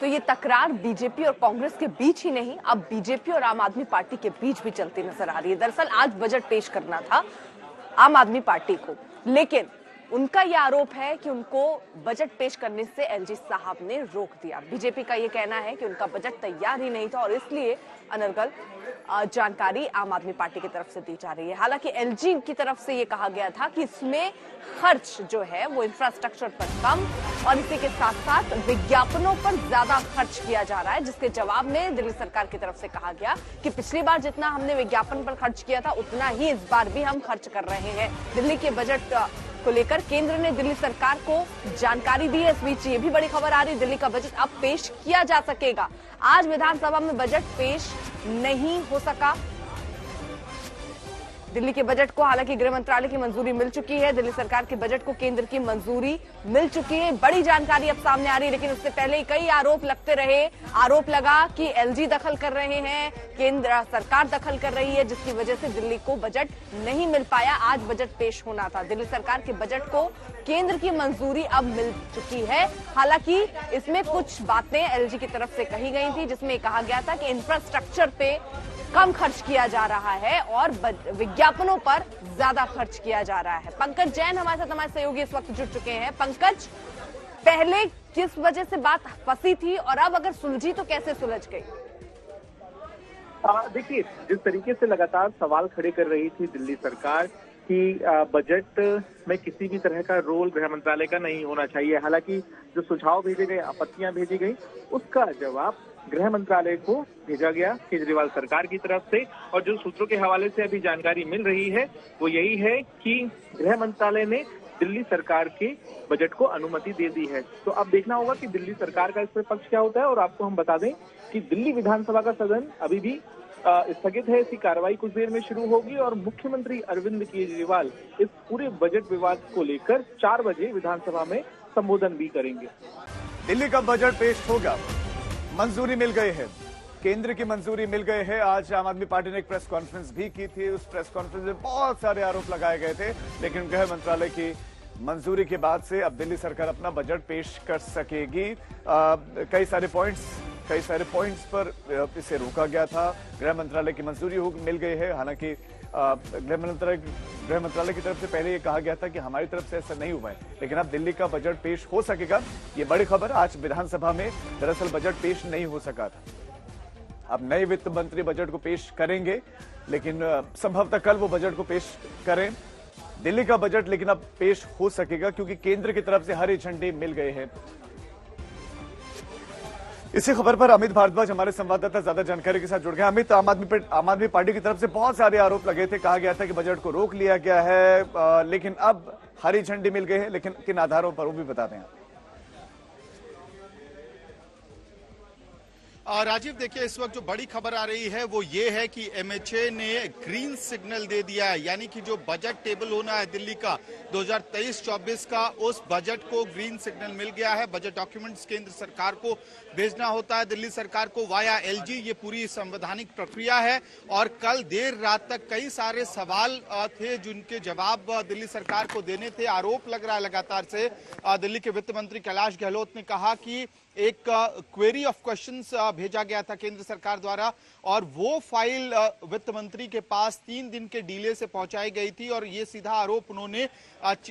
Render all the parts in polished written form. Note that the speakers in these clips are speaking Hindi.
तो ये तकरार बीजेपी और कांग्रेस के बीच ही नहीं, अब बीजेपी और आम आदमी पार्टी के बीच भी चलती नजर आ रही है। दरअसल आज बजट पेश करना था आम आदमी पार्टी को, लेकिन उनका यह आरोप है कि उनको बजट पेश करने से एलजी साहब ने रोक दिया। बीजेपी का यह कहना है कि उनका बजट तैयार ही नहीं था और इसलिए अनर्गल जानकारी आम आदमी पार्टी की तरफ से दी जा रही है। हालांकि एलजी की तरफ से यह कहा गया था कि इसमें खर्च जो है वो इंफ्रास्ट्रक्चर पर कम और इसी के साथ साथ विज्ञापनों पर ज्यादा खर्च किया जा रहा है, जिसके जवाब में दिल्ली सरकार की तरफ से कहा गया कि पिछली बार जितना हमने विज्ञापन पर खर्च किया था उतना ही इस बार भी हम खर्च कर रहे हैं। दिल्ली के बजट को लेकर केंद्र ने दिल्ली सरकार को जानकारी दी है। इस बीच ये भी बड़ी खबर आ रही है, दिल्ली का बजट अब पेश किया जा सकेगा। आज विधानसभा में बजट पेश नहीं हो सका। दिल्ली के बजट को हालांकि गृह मंत्रालय की मंजूरी मिल चुकी है, दिल्ली सरकार के बजट को केंद्र की मंजूरी मिल चुकी है। बड़ी जानकारी अब सामने आ रही है, लेकिन उससे पहले कई आरोप लगते रहे। आरोप लगा कि एलजी दखल कर रहे हैं, केंद्र सरकार दखल कर रही है, जिसकी वजह से दिल्ली को बजट नहीं मिल पाया। आज बजट पेश होना था। दिल्ली सरकार के बजट को केंद्र की मंजूरी अब मिल चुकी है। हालांकि इसमें कुछ बातें एलजी की तरफ से कही गई थी, जिसमें कहा गया था कि इंफ्रास्ट्रक्चर पे कम खर्च किया जा रहा है और विज्ञापनों पर ज्यादा खर्च किया जा रहा है। पंकज जैन हमारे साथ, हमारे सहयोगी इस वक्त जुड़ चुके हैं। पंकज, पहले किस वजह से बात फंसी थी और अब अगर सुलझी तो कैसे सुलझ गई? देखिए, जिस तरीके से लगातार सवाल खड़े कर रही थी दिल्ली सरकार कि बजट में किसी भी तरह का रोल गृह मंत्रालय का नहीं होना चाहिए, हालांकि जो सुझाव भेजे गए, आपत्तियां भेजी गई, उसका जवाब गृह मंत्रालय को भेजा गया केजरीवाल सरकार की तरफ से। और जो सूत्रों के हवाले से अभी जानकारी मिल रही है वो यही है कि गृह मंत्रालय ने दिल्ली सरकार के बजट को अनुमति दे दी है। तो अब देखना होगा कि दिल्ली सरकार का इस पर पक्ष क्या होता है। और आपको हम बता दें कि दिल्ली विधानसभा का सदन अभी भी स्थगित है, इसकी कार्रवाई कुछ देर में शुरू होगी और मुख्यमंत्री अरविंद केजरीवाल इस पूरे बजट विवाद को लेकर 4 बजे विधानसभा में संबोधन भी करेंगे। दिल्ली का बजट पेश होगा, मंजूरी मिल गई है, केंद्र की मंजूरी मिल गई है। आज आम आदमी पार्टी ने एक प्रेस कॉन्फ्रेंस भी की थी। उस प्रेस कॉन्फ्रेंस में बहुत सारे आरोप लगाए गए थे, लेकिन गृह मंत्रालय की मंजूरी के बाद से अब दिल्ली सरकार अपना बजट पेश कर सकेगी। कई सारे पॉइंट्स पर इसे रोका गया था। गृह मंत्रालय की मंजूरी मिल गई है। हालांकि गृह मंत्रालय की तरफ से पहले ये कहा गया था कि हमारी तरफ से ऐसा नहीं हुआ है, लेकिन अब दिल्ली का बजट पेश हो सकेगा। ये बड़ी खबर। आज विधानसभा में दरअसल बजट पेश नहीं हो सका था। अब नए वित्त मंत्री बजट को पेश करेंगे, लेकिन संभवतः कल वो बजट को पेश करें। दिल्ली का बजट लेकिन अब पेश हो सकेगा क्योंकि केंद्र की तरफ से हरी झंडी मिल गए हैं। इसी खबर पर अमित भारद्वाज हमारे संवाददाता ज्यादा जानकारी के साथ जुड़ गए। अमित, आम आदमी पार्टी की तरफ से बहुत सारे आरोप लगे थे, कहा गया था कि बजट को रोक लिया गया है, लेकिन अब हरी झंडी मिल गई है, लेकिन किन आधारों पर वो भी बता दें आप। राजीव, देखिए, इस वक्त जो बड़ी खबर आ रही है वो ये है कि एमएचए ने ग्रीन सिग्नल दे दिया है, यानी कि जो बजट टेबल होना है दिल्ली का 2023-24 का, उस बजट को ग्रीन सिग्नल मिल गया है। बजट डॉक्यूमेंट्स केंद्र सरकार को भेजना होता है, दिल्ली सरकार को वाया एलजी। ये पूरी संवैधानिक प्रक्रिया है और कल देर रात तक कई सारे सवाल थे जिनके जवाब दिल्ली सरकार को देने थे। आरोप लग रहा है लगातार से। दिल्ली के वित्त मंत्री कैलाश गहलोत ने कहा कि एक क्वेरी ऑफ क्वेश्चंस भेजा गया था केंद्र सरकार द्वारा और वो फाइल वित्त मंत्री के पास 3 दिन के डिले से पहुंचाई गई थी और ये सीधा आरोप उन्होंने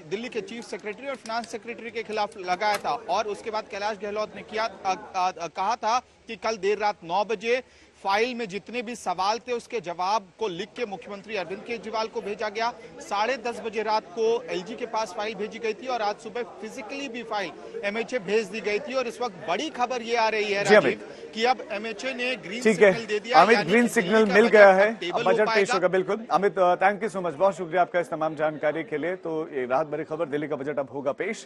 दिल्ली के चीफ सेक्रेटरी और फाइनेंस सेक्रेटरी के खिलाफ लगाया था। और उसके बाद कैलाश गहलोत ने कहा था कि कल देर रात 9 बजे फाइल में जितने भी सवाल थे उसके जवाब को लिख के मुख्यमंत्री अरविंद केजरीवाल को भेजा गया। 10:30 बजे रात को एलजी के पास फाइल भेजी गई थी और आज सुबह फिजिकली भी फाइल एमएचए भेज दी गई थी। और इस वक्त बड़ी खबर ये आ रही है राजीव कि अब एमएचए ने ग्रीन सिग्नल दे दिया। अमित, ग्रीन सिग्नल मिल गया है, बजट पेश होगा। बिल्कुल Amit, thank you so much, बहुत शुक्रिया आपका इस तमाम जानकारी के लिए। तो ये राहत भरी खबर, दिल्ली का बजट अब होगा पेश।